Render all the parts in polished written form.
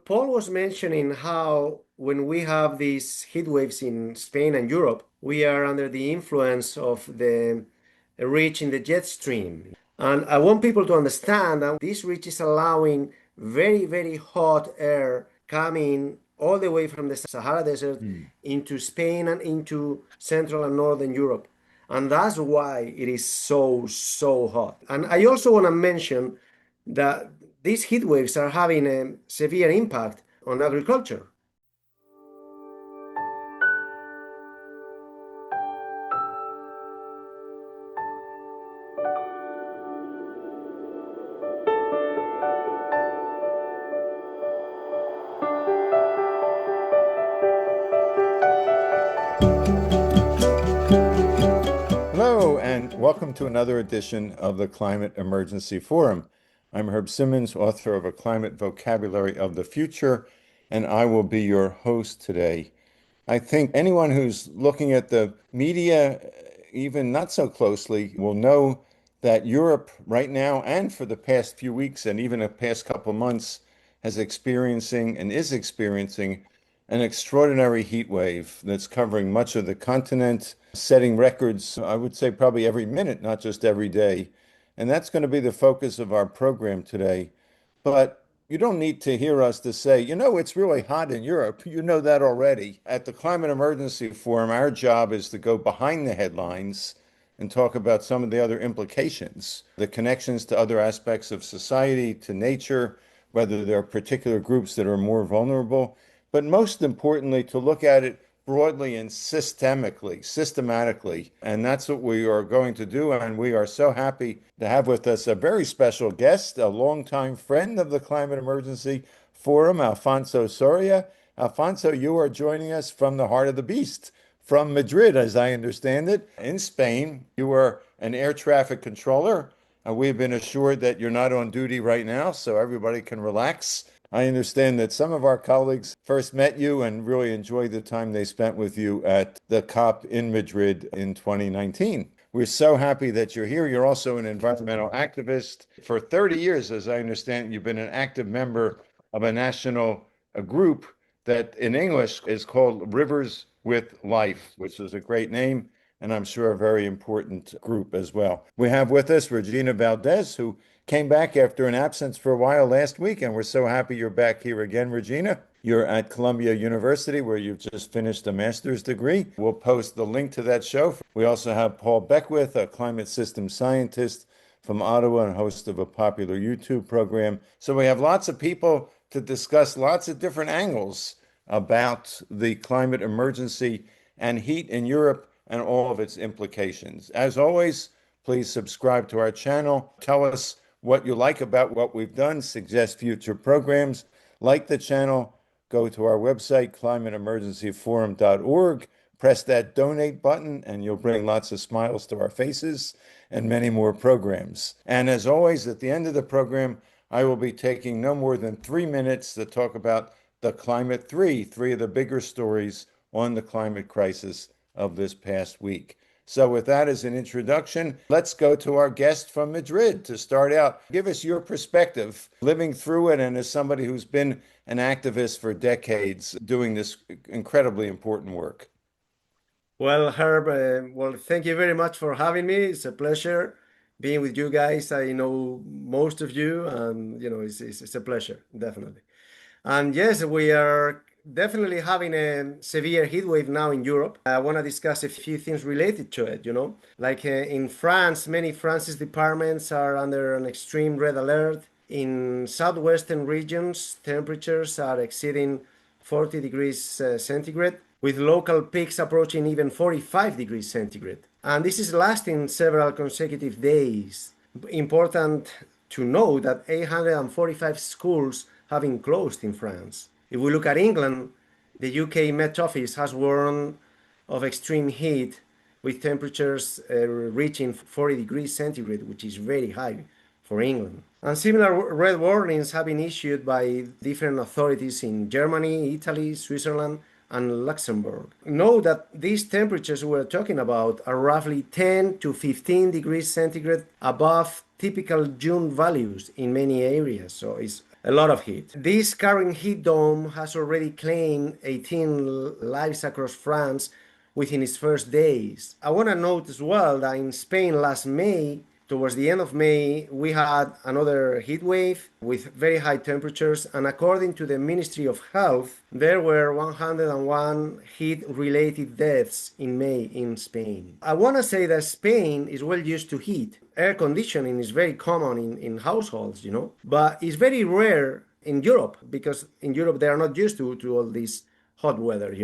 Paul was mentioning how when we have these heat waves in Spain and Europe, we are under the influence of the ridge in the jet stream. And I want people to understand that this ridge is allowing very, very hot air coming all the way from the Sahara Desert into Spain and into Central and Northern Europe. And that's why it is so, so hot. And I also want to mention that these heat waves are having a severe impact on agriculture. Hello, and welcome to another edition of the Climate Emergency Forum. I'm Herb Simmens, author of A Climate Vocabulary of the Future, and I will be your host today. I think anyone who's looking at the media, even not so closely, will know that Europe right now and for the past few weeks and even the past couple months is experiencing an extraordinary heat wave that's covering much of the continent, setting records, I would say probably every minute, not just every day. And that's going to be the focus of our program today. But you don't need to hear us to say, it's really hot in Europe. You know that already. At the Climate Emergency Forum, our job is to go behind the headlines and talk about some of the other implications, the connections to other aspects of society, to nature, whether there are particular groups that are more vulnerable, but most importantly, to look at it broadly and systematically. And that's what we are going to do. And we are so happy to have with us a very special guest, a longtime friend of the Climate Emergency Forum, Alfonso Soria. Alfonso, you are joining us from the heart of the beast, from Madrid, as I understand it, in Spain. You are an air traffic controller. We've been assured that you're not on duty right now, so everybody can relax. I understand that some of our colleagues first met you and really enjoyed the time they spent with you at the COP in Madrid in 2019. We're so happy that you're here. You're also an environmental activist. For 30 years, as I understand, you've been an active member of a national group that in English is called Rivers with Life, which is a great name, and I'm sure a very important group as well. We have with us Regina Valdez, who came back after an absence for a while last week, and we're so happy you're back here again, Regina. You're at Columbia University, where you've just finished a master's degree. We'll post the link to that show. We also have Paul Beckwith, a climate system scientist from Ottawa and host of a popular YouTube program. So we have lots of people to discuss lots of different angles about the climate emergency and heat in Europe and all of its implications. As always, please subscribe to our channel. Tell us what you like about what we've done, suggest future programs. Like the channel, go to our website, climateemergencyforum.org, press that donate button, and you'll bring lots of smiles to our faces and many more programs. And as always, at the end of the program, I will be taking no more than 3 minutes to talk about the climate three of the bigger stories on the climate crisis of this past week. So with that as an introduction, let's go to our guest from Madrid to start out. Give us your perspective, living through it, and as somebody who's been an activist for decades doing this incredibly important work. Well, Herb, thank you very much for having me. It's a pleasure being with you guys. I know most of you, and it's a pleasure, definitely. And yes, we are definitely having a severe heat wave now in Europe. I want to discuss a few things related to it, Like in France, many France's departments are under an extreme red alert. In southwestern regions, temperatures are exceeding 40 degrees centigrade, with local peaks approaching even 45 degrees centigrade. And this is lasting several consecutive days. Important to know that 845 schools have been closed in France. If we look at England, the UK Met Office has warned of extreme heat with temperatures reaching 40 degrees centigrade, which is very high for England. And similar red warnings have been issued by different authorities in Germany, Italy, Switzerland, and Luxembourg. Know that these temperatures we're talking about are roughly 10 to 15 degrees centigrade above typical June values in many areas. So it's a lot of heat. This current heat dome has already claimed 18 lives across France within its first days. I want to note as well that in Spain last May, towards the end of May, we had another heat wave with very high temperatures, and according to the Ministry of Health, there were 101 heat-related deaths in May in Spain. I want to say that Spain is well used to heat. Air conditioning is very common in households, but it's very rare in Europe because in Europe they are not used to all this hot weather.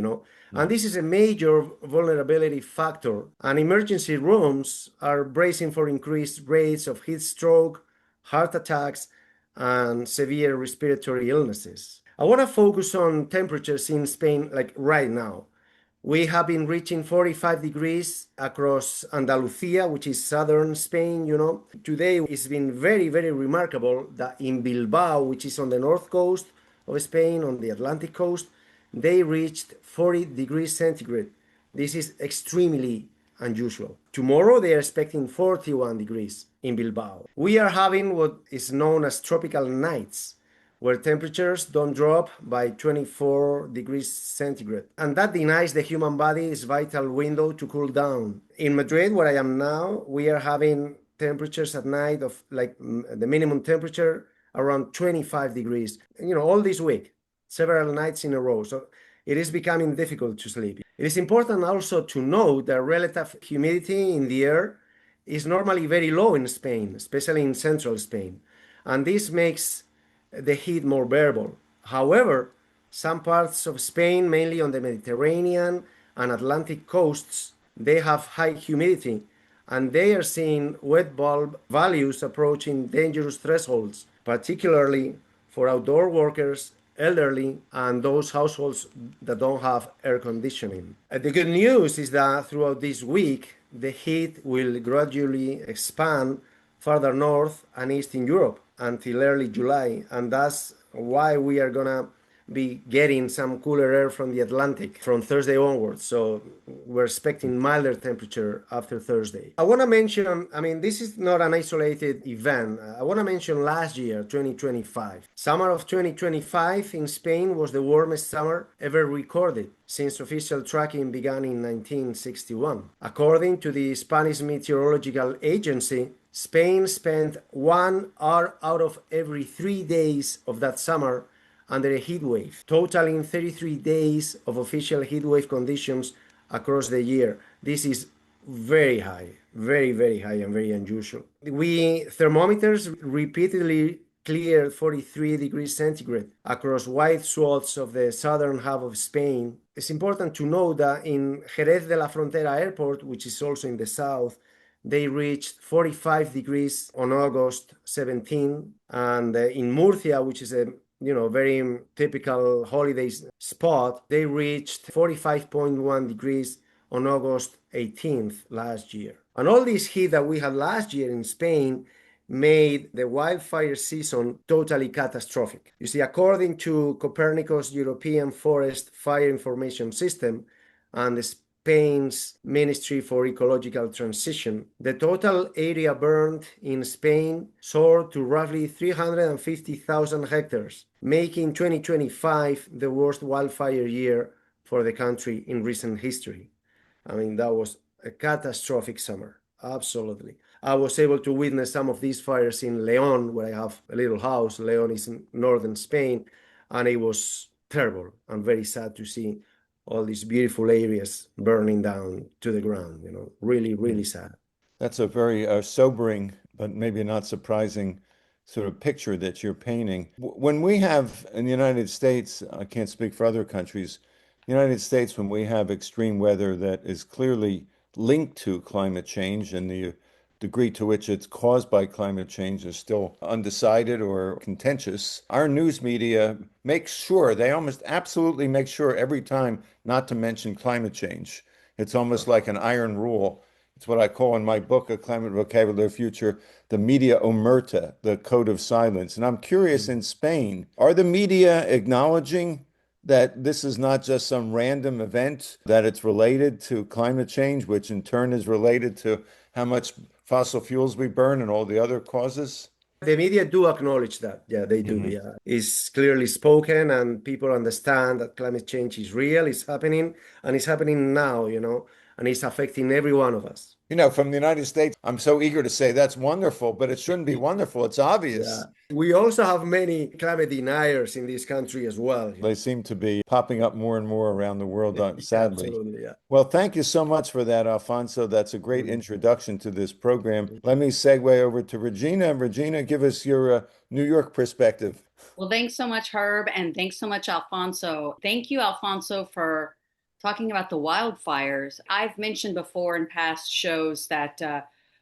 And this is a major vulnerability factor. And emergency rooms are bracing for increased rates of heat stroke, heart attacks, and severe respiratory illnesses. I want to focus on temperatures in Spain, like right now. We have been reaching 45 degrees across Andalusia, which is southern Spain. Today it's been very, very remarkable that in Bilbao, which is on the north coast of Spain, on the Atlantic coast, they reached 40 degrees centigrade. This is extremely unusual. Tomorrow they are expecting 41 degrees in Bilbao. We are having what is known as tropical nights, where temperatures don't drop by 24 degrees centigrade. And that denies the human body its vital window to cool down. In Madrid, where I am now, we are having temperatures at night of like the minimum temperature around 25 degrees, all this week, several nights in a row. So it is becoming difficult to sleep. It is important also to note that relative humidity in the air is normally very low in Spain, especially in central Spain. And this makes the heat more bearable. However, some parts of Spain, mainly on the Mediterranean and Atlantic coasts, they have high humidity and they are seeing wet bulb values approaching dangerous thresholds, particularly for outdoor workers, elderly, and those households that don't have air conditioning. The good news is that throughout this week, the heat will gradually expand further north and east in Europe until early July, and that's why we are gonna be getting some cooler air from the Atlantic from Thursday onwards. So we're expecting milder temperature after Thursday. I want to mention, this is not an isolated event. I want to mention last year, 2025. Summer of 2025 in Spain was the warmest summer ever recorded since official tracking began in 1961. According to the Spanish Meteorological Agency, Spain spent 1 hour out of every 3 days of that summer under a heat wave, totaling 33 days of official heat wave conditions across the year. This is very high, very, very high and very unusual. Thermometers repeatedly cleared 43 degrees centigrade across wide swaths of the southern half of Spain. It's important to note that in Jerez de la Frontera airport, which is also in the south, they reached 45 degrees on August 17, and in Murcia, which is a very typical holiday spot, they reached 45.1 degrees on August 18th last year. And all this heat that we had last year in Spain made the wildfire season totally catastrophic. You see, according to Copernicus European Forest Fire Information System and the Spain's Ministry for Ecological Transition, the total area burned in Spain soared to roughly 350,000 hectares, making 2025 the worst wildfire year for the country in recent history. That was a catastrophic summer, absolutely. I was able to witness some of these fires in León, where I have a little house. León is in northern Spain, and it was terrible and very sad to see all these beautiful areas burning down to the ground, really, really sad. That's a very sobering, but maybe not surprising sort of picture that you're painting. When we have in the United States, I can't speak for other countries, United States, when we have extreme weather that is clearly linked to climate change and the degree to which it's caused by climate change is still undecided or contentious, our news media makes sure, they almost absolutely make sure every time not to mention climate change. It's almost like an iron rule. It's what I call in my book, A Climate Vocabulary Future, the media omerta, the code of silence. And I'm curious, in Spain, are the media acknowledging that this is not just some random event, that it's related to climate change, which in turn is related to how much fossil fuels we burn and all the other causes? The media do acknowledge that. Yeah, they do. Mhm. Yeah. It's clearly spoken and people understand that climate change is real, it's happening, and it's happening now, and it's affecting every one of us. From the United States, I'm so eager to say that's wonderful, but it shouldn't be wonderful. It's Yeah. obvious. We also have many climate deniers in this country as well. They seem to be popping up more and more around the world, sadly. Absolutely. Yeah. Well, thank you so much for that, Alfonso. That's a great Mm. introduction to this program. Let me segue over to Regina. Regina, give us your New York perspective. Well, thanks so much, Herb, and thanks so much, Alfonso. Thank you, Alfonso, for talking about the wildfires. I've mentioned before in past shows that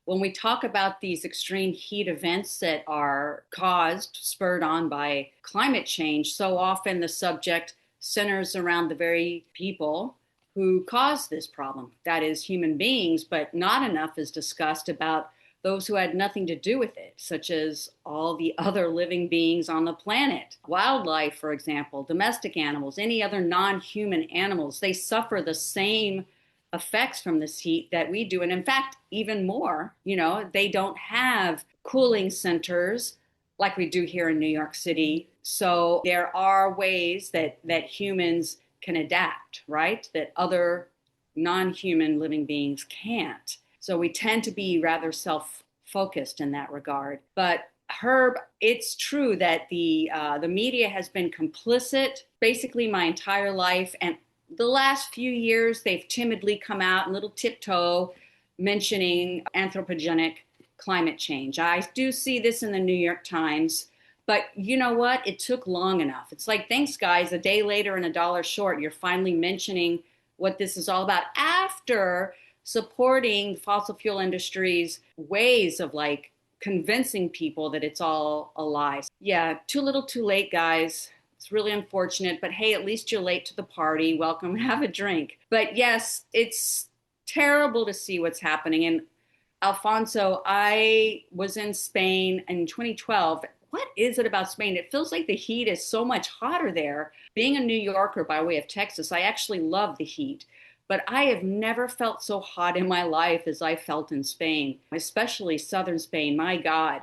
when we talk about these extreme heat events that are caused, spurred on by climate change, so often the subject centers around the very people who caused this problem, that is, human beings, but not enough is discussed about those who had nothing to do with it, such as all the other living beings on the planet. Wildlife, for example, domestic animals, any other non-human animals, they suffer the same effects from this heat that we do. And in fact, even more, they don't have cooling centers like we do here in New York City. So there are ways that humans can adapt, right? That other non-human living beings can't. So we tend to be rather self-focused in that regard. But Herb, it's true that the media has been complicit basically my entire life, and the last few years they've timidly come out and little tiptoe mentioning anthropogenic climate change. I do see this in the New York Times. But you know what? It took long enough. It's like, thanks, guys. A day later and a dollar short, you're finally mentioning what this is all about after supporting fossil fuel industry's ways of like convincing people that it's all a lie. Yeah, too little, too late, guys. It's really unfortunate, but hey, at least you're late to the party. Welcome, have a drink. But yes, it's terrible to see what's happening. And Alfonso, I was in Spain in 2012. What is it about Spain? It feels like the heat is so much hotter there. Being a New Yorker by way of Texas, I actually love the heat. But I have never felt so hot in my life as I felt in Spain, especially southern Spain. My God,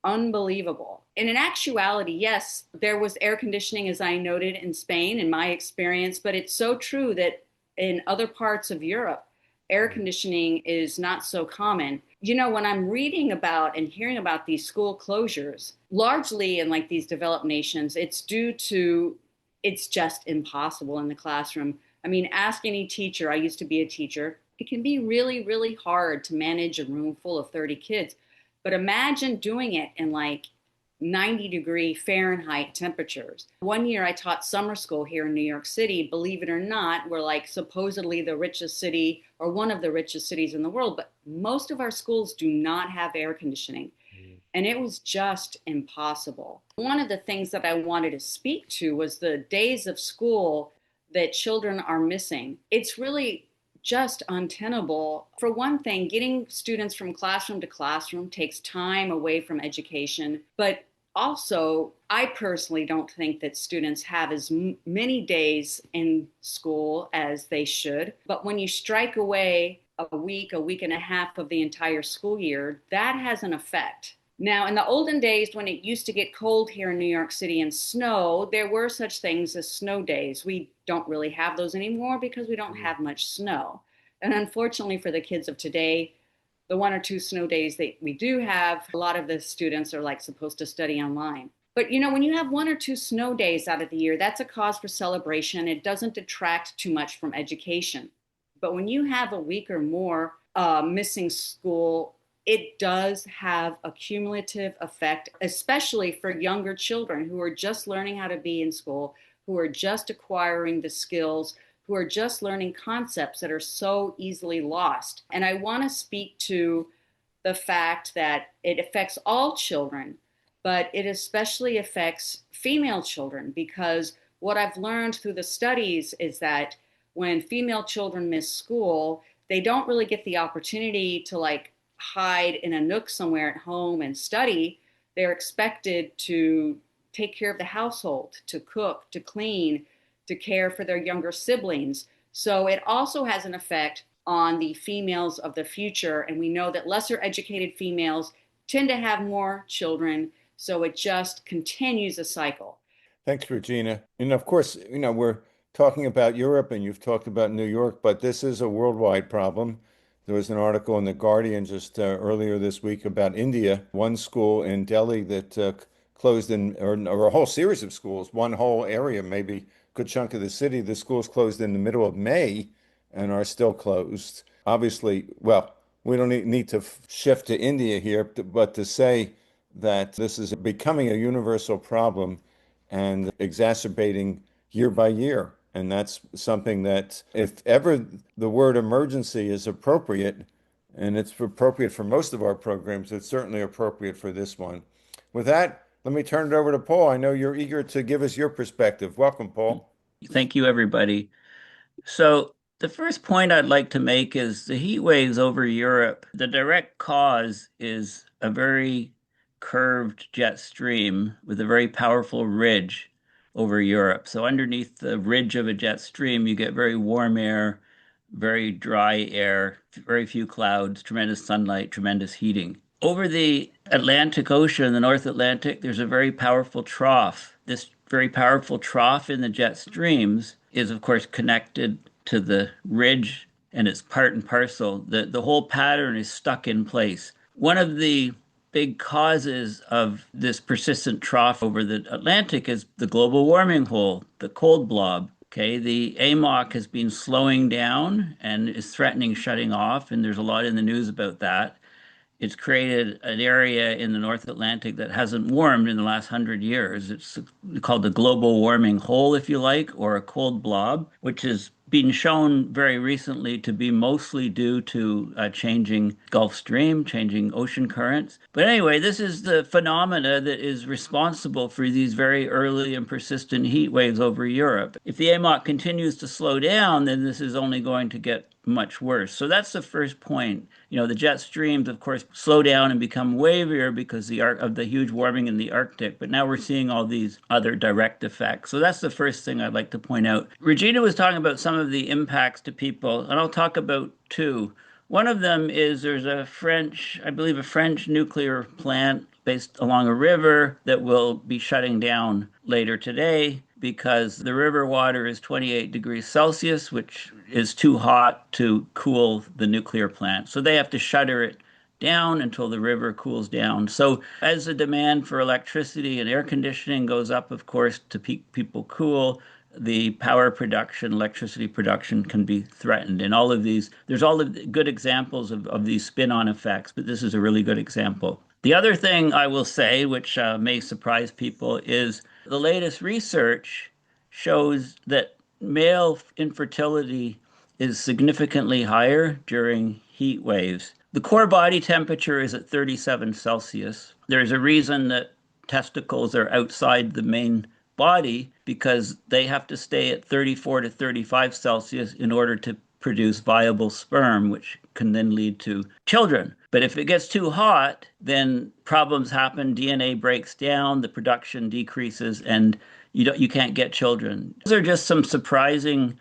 unbelievable. And in actuality, yes, there was air conditioning, as I noted, in Spain, in my experience, but it's so true that in other parts of Europe, air conditioning is not so common. When I'm reading about and hearing about these school closures, largely in like these developed nations, it's due to it's just impossible in the classroom. I mean, ask any teacher. I used to be a teacher. It can be really, really hard to manage a room full of 30 kids. But imagine doing it in like 90-degree Fahrenheit temperatures. One year I taught summer school here in New York City. Believe it or not, we're like supposedly the richest city or one of the richest cities in the world, but most of our schools do not have air conditioning. And it was just impossible. One of the things that I wanted to speak to was the days of school that children are missing. It's really just untenable. For one thing, getting students from classroom to classroom takes time away from education. But also, I personally don't think that students have as many days in school as they should. But when you strike away a week and a half of the entire school year, that has an effect. Now, in the olden days, when it used to get cold here in New York City and snow, there were such things as snow days. We don't really have those anymore because we don't have much snow. And unfortunately for the kids of today, the one or two snow days that we do have, a lot of the students are like supposed to study online. But when you have one or two snow days out of the year, that's a cause for celebration. It doesn't detract too much from education. But when you have a week or more missing school, it does have a cumulative effect, especially for younger children who are just learning how to be in school, who are just acquiring the skills, who are just learning concepts that are so easily lost. And I want to speak to the fact that it affects all children, but it especially affects female children, because what I've learned through the studies is that when female children miss school, they don't really get the opportunity to like hide in a nook somewhere at home and study. They're expected to take care of the household, to cook, to clean, to care for their younger siblings. So it also has an effect on the females of the future. And we know that lesser educated females tend to have more children. So it just continues a cycle. Thanks, Regina. And of course, we're talking about Europe and you've talked about New York, but this is a worldwide problem. There was an article in The Guardian just earlier this week about India, one school in Delhi that closed or a whole series of schools, one whole area, maybe a good chunk of the city. The schools closed in the middle of May and are still closed. Obviously, well, we don't need to shift to India here, but to say that this is becoming a universal problem and exacerbating year by year. And that's something that, if ever the word emergency is appropriate, and it's appropriate for most of our programs, it's certainly appropriate for this one. With that, let me turn it over to Paul. I know you're eager to give us your perspective. Welcome, Paul. Thank you, everybody. So, the first point I'd like to make is the heat waves over Europe. The direct cause is a very curved jet stream with a very powerful ridge over Europe. So, underneath the ridge of a jet stream, you get very warm air, very dry air, very few clouds, tremendous sunlight, tremendous heating. Over the Atlantic Ocean, the North Atlantic, there's a very powerful trough. This very powerful trough in the jet streams is, of course, connected to the ridge, and it's part and parcel. The whole pattern is stuck in place. One of the big causes of this persistent trough over the Atlantic is the global warming hole, the cold blob. Okay, the AMOC has been slowing down and is threatening shutting off, and there's a lot in the news about that. It's created an area in the North Atlantic that hasn't warmed in the last 100 years. It's called the global warming hole, if you like, or a cold blob, which has been shown very recently to be mostly due to changing Gulf Stream, changing ocean currents. But anyway, this is the phenomena that is responsible for these very early and persistent heat waves over Europe. If the AMOC continues to slow down, then this is only going to get much worse. So that's the first point. The jet streams, of course, slow down and become wavier because of the huge warming in the Arctic. But now we're seeing all these other direct effects. So that's the first thing I'd like to point out. Regina was talking about some of the impacts to people, and I'll talk about two. One of them is there's I believe a French nuclear plant based along a river that will be shutting down later today because the river water is 28 degrees Celsius, which is too hot to cool the nuclear plant. So they have to shutter it down until the river cools down. So as the demand for electricity and air conditioning goes up, of course, to keep people cool, the power production, electricity production can be threatened. And all of these, there's all of the good examples of these spin-on effects, but this is a really good example. The other thing I will say, which may surprise people, is the latest research shows that male infertility is significantly higher during heat waves. The core body temperature is at 37 Celsius. There's a reason that testicles are outside the main body because they have to stay at 34 to 35 Celsius in order to produce viable sperm, which can then lead to children. But if it gets too hot, then problems happen. DNA breaks down, the production decreases, and you can't get children. Those are just some surprising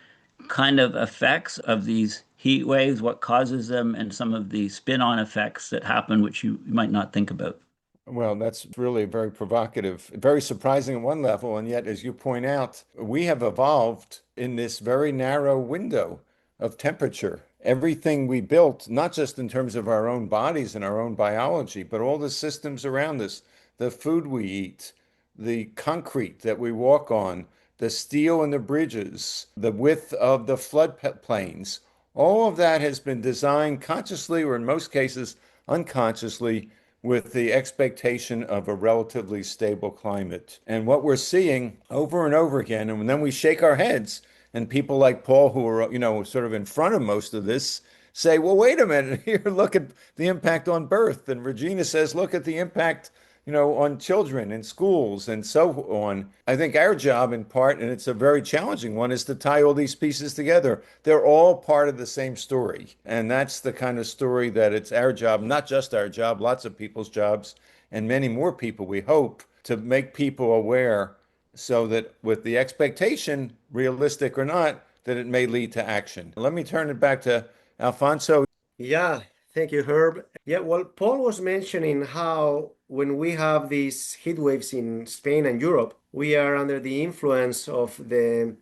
kind of effects of these heat waves, what causes them, and some of the spin-on effects that happen, which you might not think about. Well, that's really very provocative, very surprising at one level. And yet, as you point out, we have evolved in this very narrow window of temperature. Everything we built, not just in terms of our own bodies and our own biology, but all the systems around us, the food we eat, the concrete that we walk on, the steel in the bridges, the width of the floodplains, all of that has been designed consciously, or in most cases, unconsciously, with the expectation of a relatively stable climate. And what we're seeing over and over again, and then we shake our heads, and people like Paul, who are, sort of in front of most of this, say, well, wait a minute, here, look at the impact on birth. And Regina says, look at the impact, on children in schools and so on. I think our job in part, and it's a very challenging one, is to tie all these pieces together. They're all part of the same story. And that's the kind of story that it's our job, not just our job, lots of people's jobs, and many more people, we hope, to make people aware so that with the expectation, realistic or not, that it may lead to action. Let me turn it back to Alfonso. Yeah, Thank you, Herb. Yeah, well, Paul was mentioning how when we have these heat waves in Spain and Europe, we are under the influence of the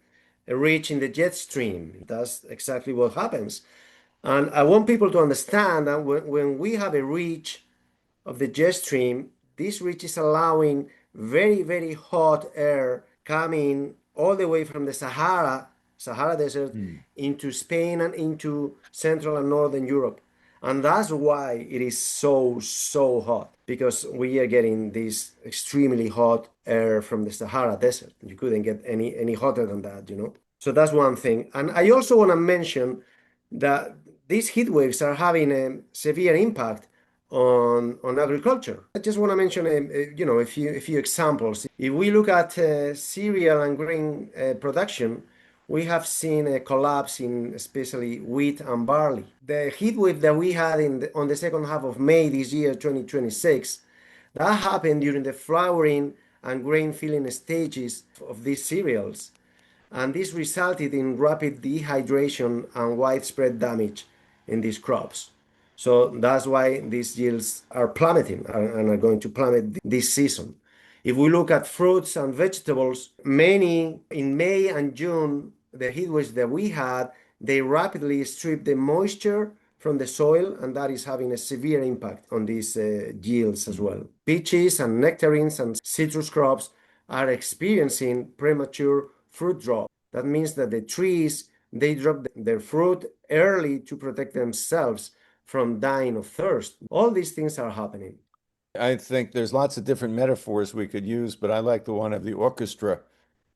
ridge in the jet stream. That's exactly what happens. And I want people to understand that when we have a ridge of the jet stream, this ridge is allowing very, very hot air coming all the way from the Sahara Desert into Spain and into Central and Northern Europe. And that's why it is so, so hot, because we are getting this extremely hot air from the Sahara Desert. You couldn't get any hotter than that, you know? So that's one thing. And I also want to mention that these heat waves are having a severe impact on agriculture. I just want to mention a few examples. If we look at cereal and grain production, we have seen a collapse in especially wheat and barley. The heat wave that we had on the second half of May this year, 2026, that happened during the flowering and grain filling stages of these cereals, and this resulted in rapid dehydration and widespread damage in these crops. So that's why these yields are plummeting and are going to plummet this season. If we look at fruits and vegetables, many in May and June, the heat waves that we had, they rapidly strip the moisture from the soil, and that is having a severe impact on these yields as well. Peaches and nectarines and citrus crops are experiencing premature fruit drop. That means that the trees, they drop their fruit early to protect themselves from dying of thirst. All these things are happening. I think there's lots of different metaphors we could use, but I like the one of the orchestra.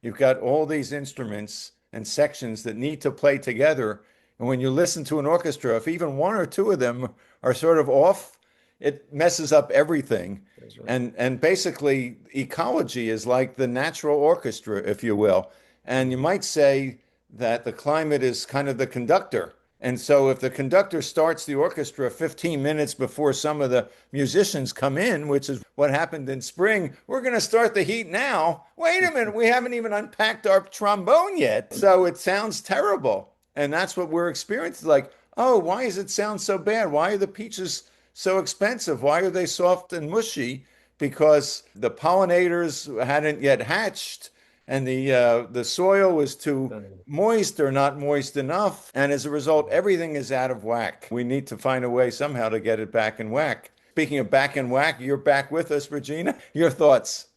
You've got all these instruments and sections that need to play together. And when you listen to an orchestra, if even one or two of them are sort of off, it messes up everything. That's right. And basically, ecology is like the natural orchestra, if you will. And you might say that the climate is kind of the conductor. And so if the conductor starts the orchestra 15 minutes before some of the musicians come in, which is what happened in spring, we're going to start the heat now. Wait a minute, we haven't even unpacked our trombone yet. So it sounds terrible. And that's what we're experiencing. Like, oh, why does it sound so bad? Why are the peaches so expensive? Why are they soft and mushy? Because the pollinators hadn't yet hatched, and the soil was too moist or not moist enough. And as a result, everything is out of whack. We need to find a way somehow to get it back in whack. Speaking of back in whack, you're back with us, Regina. Your thoughts?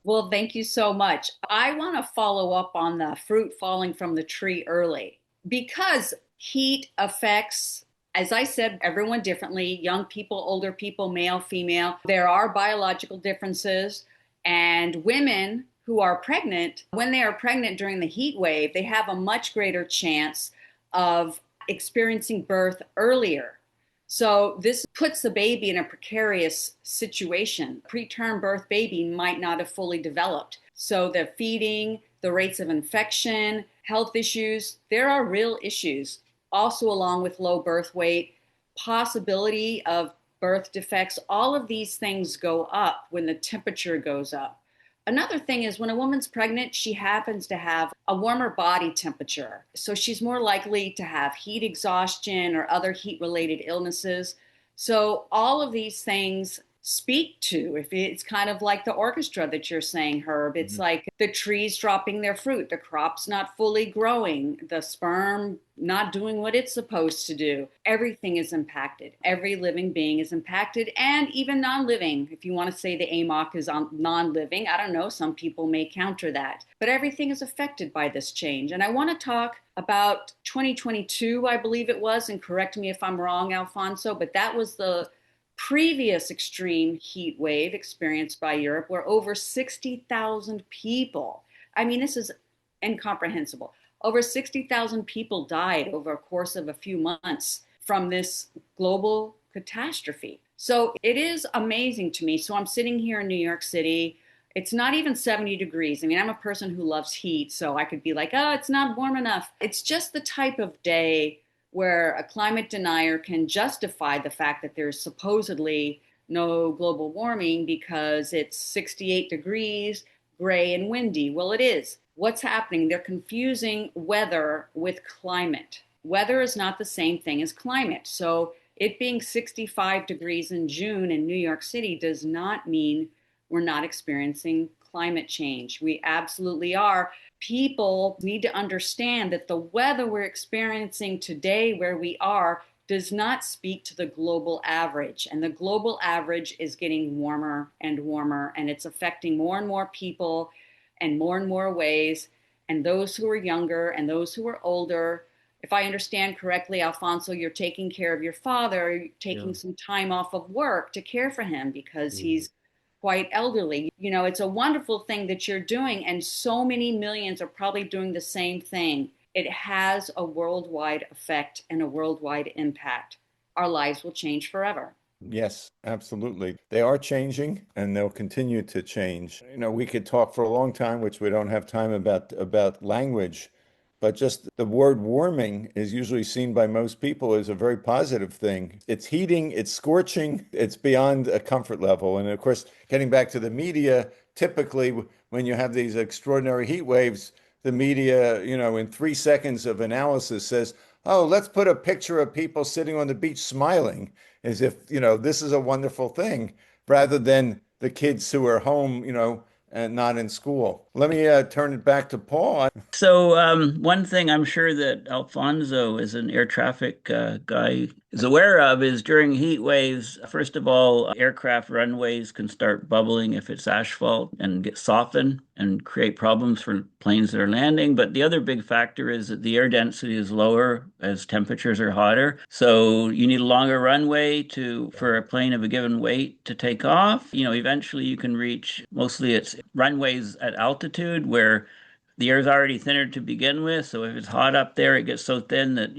Well, thank you so much. I want to follow up on the fruit falling from the tree early because heat affects, as I said, everyone differently, young people, older people, male, female. There are biological differences, and women who are pregnant, when they are pregnant during the heat wave, they have a much greater chance of experiencing birth earlier. So this puts the baby in a precarious situation. Preterm birth baby might not have fully developed. So the feeding, the rates of infection, health issues, there are real issues. Also along with low birth weight, possibility of birth defects, all of these things go up when the temperature goes up. Another thing is when a woman's pregnant, she happens to have a warmer body temperature. So she's more likely to have heat exhaustion or other heat-related illnesses. So all of these things speak to, if it's kind of like the orchestra that you're saying, Herb, it's like the trees dropping their fruit, the crop's not fully growing, the sperm not doing what it's supposed to do. Everything is impacted. Every living being is impacted, and even non-living. If you want to say the AMOC is on non-living, I don't know, some people may counter that. But everything is affected by this change. And I want to talk about 2022, I believe it was, and correct me if I'm wrong, Alfonso, but that was the previous extreme heat wave experienced by Europe, where over 60,000 people, I mean, this is incomprehensible. Over 60,000 people died over a course of a few months from this global catastrophe. So it is amazing to me. So I'm sitting here in New York City. It's not even 70 degrees. I mean, I'm a person who loves heat, so I could be like, oh, it's not warm enough. It's just the type of day where a climate denier can justify the fact that there's supposedly no global warming because it's 68 degrees, gray and windy. Well, it is. What's happening? They're confusing weather with climate. Weather is not the same thing as climate. So It being 65 degrees in June in New York City does not mean we're not experiencing climate change. We absolutely are. People need to understand that the weather we're experiencing today, where we are, does not speak to the global average. And the global average is getting warmer and warmer, and it's affecting more and more people and more ways. And those who are younger and those who are older, if I understand correctly, Alfonso, you're taking care of your father, you're taking some time off of work to care for him because he's quite elderly. It's a wonderful thing that you're doing, and so many millions are probably doing the same thing. It has a worldwide effect and a worldwide impact. Our lives will change forever. Yes, absolutely. They are changing and they'll continue to change. We could talk for a long time, which we don't have time about language, but just the word warming is usually seen by most people as a very positive thing. It's heating, it's scorching, it's beyond a comfort level. And of course, getting back to the media, typically when you have these extraordinary heat waves, the media, in 3 seconds of analysis says, oh, let's put a picture of people sitting on the beach smiling as if, this is a wonderful thing, rather than the kids who are home, and not in school. Let me turn it back to Paul. So, one thing I'm sure that Alfonso, as an air traffic guy, is aware of is during heat waves, first of all, aircraft runways can start bubbling if it's asphalt and get softened and create problems for planes that are landing. But the other big factor is that the air density is lower as temperatures are hotter. So you need a longer runway for a plane of a given weight to take off. Eventually you can reach, mostly it's runways at altitude where the air is already thinner to begin with. So if it's hot up there, it gets so thin that,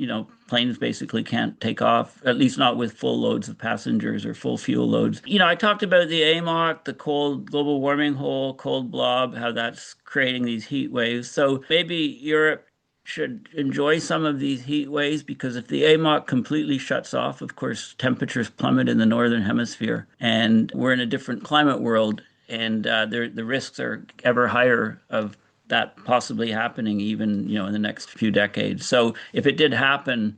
planes basically can't take off, at least not with full loads of passengers or full fuel loads. I talked about the AMOC, the cold global warming hole, cold blob, how that's creating these heat waves. So maybe Europe should enjoy some of these heat waves, because if the AMOC completely shuts off, of course, temperatures plummet in the northern hemisphere and we're in a different climate world. And the risks are ever higher of that possibly happening even, in the next few decades. So if it did happen,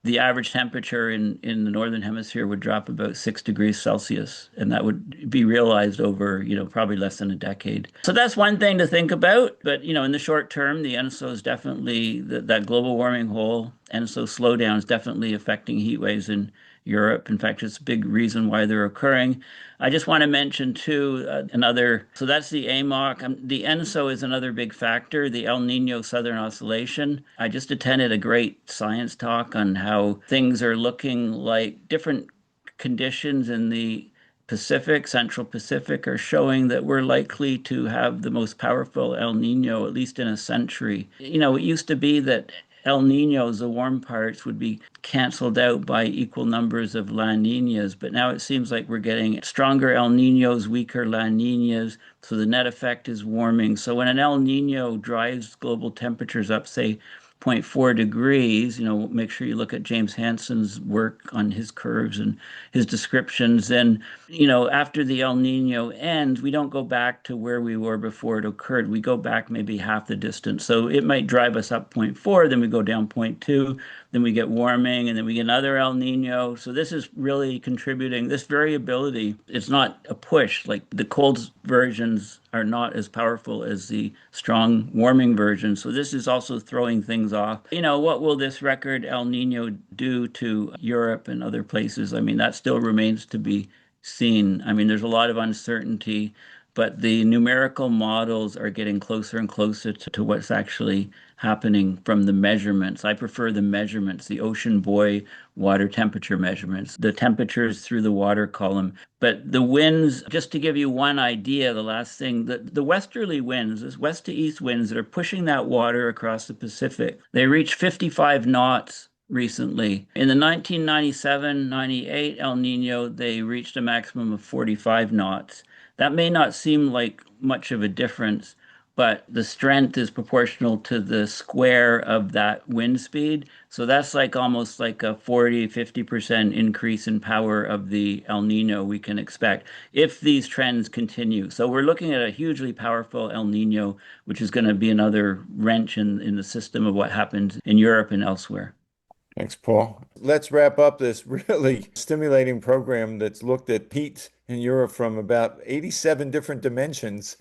the average temperature in the northern hemisphere would drop about 6 degrees Celsius, and that would be realized over, probably less than a decade. So that's one thing to think about. But, in the short term, the ENSO is definitely that global warming hole. ENSO slowdown is definitely affecting heat waves in Europe. In fact, it's a big reason why they're occurring. I just want to mention too, so that's the AMOC. The ENSO is another big factor, the El Nino Southern Oscillation. I just attended a great science talk on how things are looking like different conditions in the Pacific, Central Pacific, are showing that we're likely to have the most powerful El Nino, at least in a century. It used to be that El Ninos, the warm parts, would be canceled out by equal numbers of La Ninas, but now it seems like we're getting stronger El Ninos, weaker La Ninas, so the net effect is warming. So when an El Nino drives global temperatures up, say, zero point 0.4 degrees, make sure you look at James Hansen's work on his curves and his descriptions. And, after the El Nino ends, we don't go back to where we were before it occurred. We go back maybe half the distance. So it might drive us up 0.4, then we go down 0.2, then we get warming, and then we get another El Nino. So this is really contributing. This variability, it's not a push. Like the cold versions are not as powerful as the strong warming version. So this is also throwing things off. What will this record El Nino do to Europe and other places? I mean, that still remains to be seen. I mean, there's a lot of uncertainty, but the numerical models are getting closer and closer to what's actually happening from the measurements. I prefer the measurements, the ocean buoy water temperature measurements, the temperatures through the water column. But the winds, just to give you one idea, the last thing, the westerly winds, this west to east winds that are pushing that water across the Pacific, they reach 55 knots recently. In the 1997-98 El Nino, they reached a maximum of 45 knots. That may not seem like much of a difference, but the strength is proportional to the square of that wind speed. So that's like almost like a 40-50% increase in power of the El Nino we can expect if these trends continue. So we're looking at a hugely powerful El Nino, which is going to be another wrench in the system of what happens in Europe and elsewhere. Thanks, Paul. Let's wrap up this really stimulating program that's looked at heat in Europe from about 87 different dimensions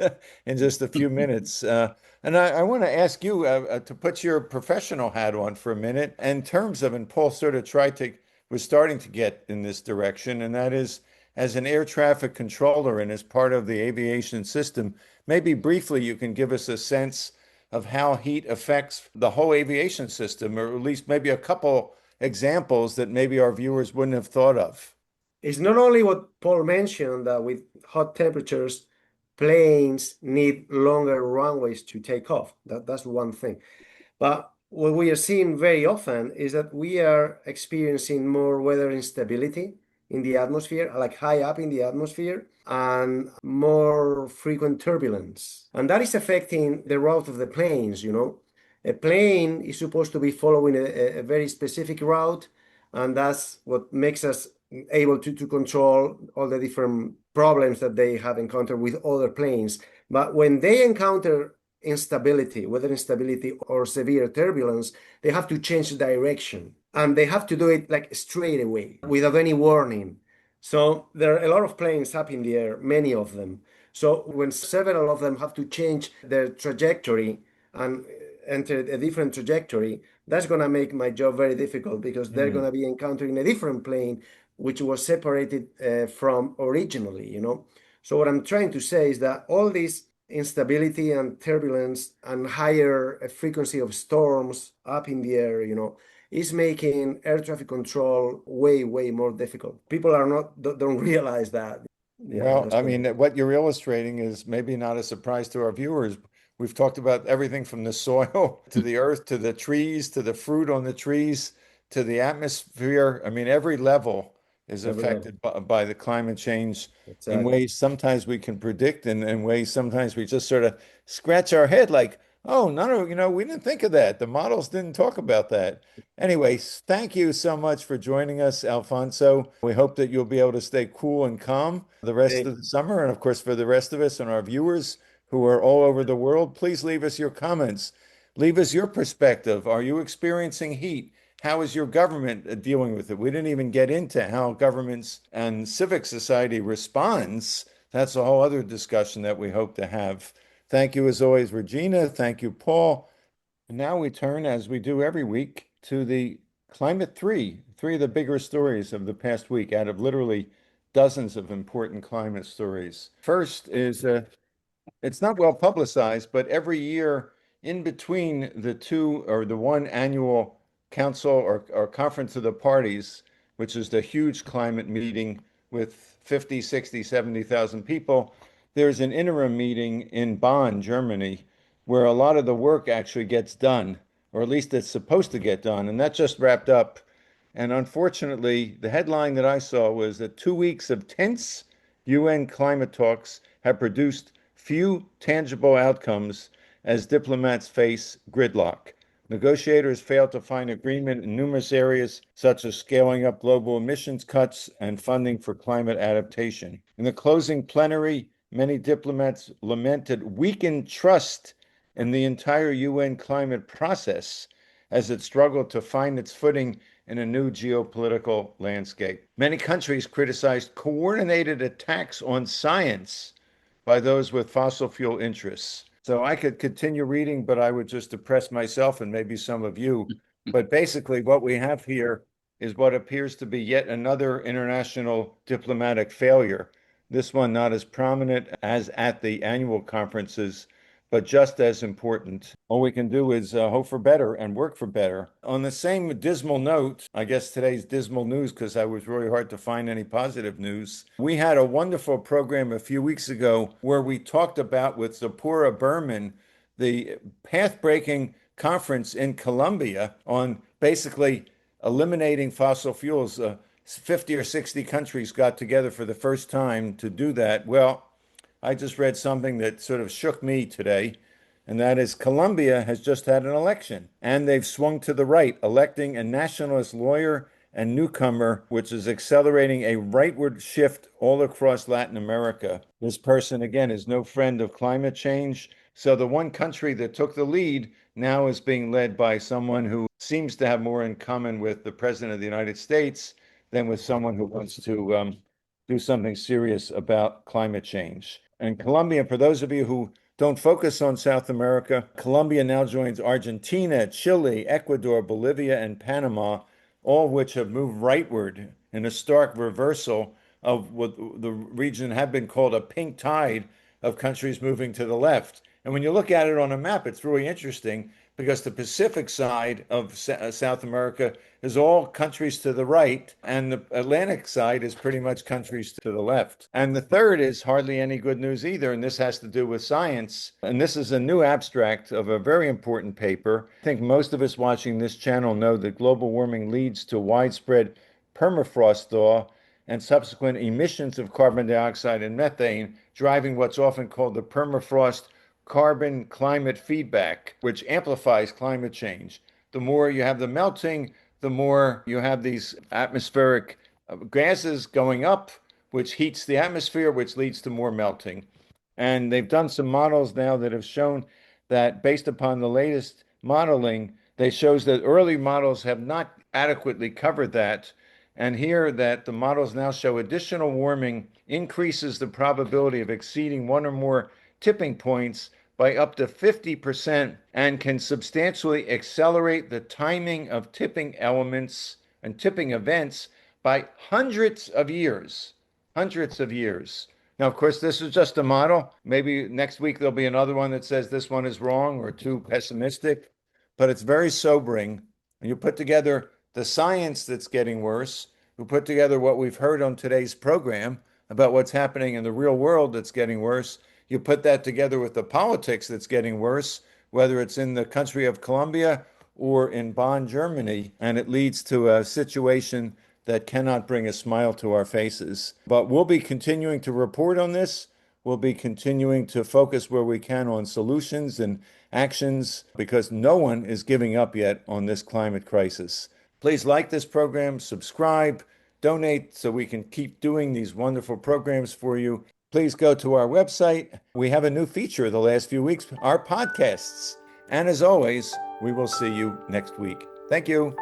in just a few minutes. And I want to ask you to put your professional hat on for a minute in terms of, and Paul sort of was starting to get in this direction, and that is as an air traffic controller and as part of the aviation system, maybe briefly you can give us a sense of how heat affects the whole aviation system, or at least maybe a couple examples that maybe our viewers wouldn't have thought of. It's not only what Paul mentioned that with hot temperatures, planes need longer runways to take off. That's one thing. But what we are seeing very often is that we are experiencing more weather instability in the atmosphere, like high up in the atmosphere, and more frequent turbulence. And that is affecting the route of the planes, you know. A plane is supposed to be following a very specific route, and that's what makes us able to control all the different problems that they have encountered with other planes. But when they encounter instability, weather instability or severe turbulence, they have to change direction and they have to do it like straight away without any warning. So there are a lot of planes up in the air, many of them. So when several of them have to change their trajectory and enter a different trajectory, that's going to make my job very difficult because they're going to be encountering a different plane which was separated from originally, you know. So what I'm trying to say is that all this instability and turbulence and higher frequency of storms up in the air, you know, is making air traffic control way, way more difficult. People are not don't realize that. Yeah, Well, that's I what mean, what you're illustrating is maybe not a surprise to our viewers. We've talked about everything from the soil to the earth to the trees to the fruit on the trees to the atmosphere. I mean, every level is every level. affected by the climate change in Exactly. ways sometimes we can predict and in ways sometimes we just sort of scratch our head like, oh, no, we didn't think of that. The models didn't talk about that. Anyway, thank you so much for joining us, Alfonso. We hope that you'll be able to stay cool and calm the rest Thank of the summer. And of course, for the rest of us and our viewers who are all over the world, please leave us your comments. Leave us your perspective. Are you experiencing heat? How is your government dealing with it? We didn't even get into how governments and civic society responds. That's a whole other discussion that we hope to have. Thank you, as always, Regina. Thank you, Paul. And now we turn, as we do every week, to the climate three of the bigger stories of the past week out of literally dozens of important climate stories. First is it's not well publicized, but every year in between the two or the one annual council or conference of the parties, which is the huge climate meeting with 50, 60, 70,000 people, there's an interim meeting in Bonn, Germany, where a lot of the work actually gets done, or at least it's supposed to get done. And that just wrapped up. And unfortunately, the headline that I saw was that 2 weeks of tense UN climate talks have produced few tangible outcomes as diplomats face gridlock. Negotiators failed to find agreement in numerous areas, such as scaling up global emissions cuts and funding for climate adaptation. In the closing plenary, many diplomats lamented weakened trust in the entire UN climate process as it struggled to find its footing in a new geopolitical landscape. Many countries criticized coordinated attacks on science by those with fossil fuel interests. So I could continue reading, but I would just depress myself and maybe some of you. But basically, what we have here is what appears to be yet another international diplomatic failure. This one not as prominent as at the annual conferences, but just as important. All we can do is hope for better and work for better. On the same dismal note, I guess today's dismal news because I was really hard to find any positive news. We had a wonderful program a few weeks ago where we talked about with Zipporah Berman the path-breaking conference in Colombia on basically eliminating fossil fuels. 50 or 60 countries got together for the first time to do that. Well, I just read something that sort of shook me today, and that is Colombia has just had an election, and they've swung to the right, electing a nationalist lawyer and newcomer, which is accelerating a rightward shift all across Latin America. This person, again, is no friend of climate change. So the one country that took the lead now is being led by someone who seems to have more in common with the President of the United States than with someone who wants to do something serious about climate change. And Colombia, for those of you who don't focus on South America, Colombia now joins Argentina, Chile, Ecuador, Bolivia, and Panama, all of which have moved rightward in a stark reversal of what the region had been called a pink tide of countries moving to the left. And when you look at it on a map, it's really interesting because the Pacific side of South America is all countries to the right, and the Atlantic side is pretty much countries to the left. And the third is hardly any good news either, and this has to do with science. And this is a new abstract of a very important paper. I think most of us watching this channel know that global warming leads to widespread permafrost thaw and subsequent emissions of carbon dioxide and methane, driving what's often called the permafrost carbon climate feedback, which amplifies climate change. The more you have the melting, the more you have these atmospheric gases going up, which heats the atmosphere, which leads to more melting. And they've done some models now that have shown that based upon the latest modeling, they shows that early models have not adequately covered that. And here that the models now show additional warming increases the probability of exceeding one or more tipping points by up to 50% and can substantially accelerate the timing of tipping elements and tipping events by hundreds of years. Hundreds of years. Now, of course, this is just a model. Maybe next week there'll be another one that says this one is wrong or too pessimistic, but it's very sobering. And you put together the science that's getting worse, you put together what we've heard on today's program about what's happening in the real world that's getting worse. You put that together with the politics that's getting worse, whether it's in the country of Colombia or in Bonn, Germany, and it leads to a situation that cannot bring a smile to our faces. But we'll be continuing to report on this. We'll be continuing to focus where we can on solutions and actions because no one is giving up yet on this climate crisis. Please like this program, subscribe, donate so we can keep doing these wonderful programs for you. Please go to our website. We have a new feature the last few weeks, our podcasts. And as always, we will see you next week. Thank you.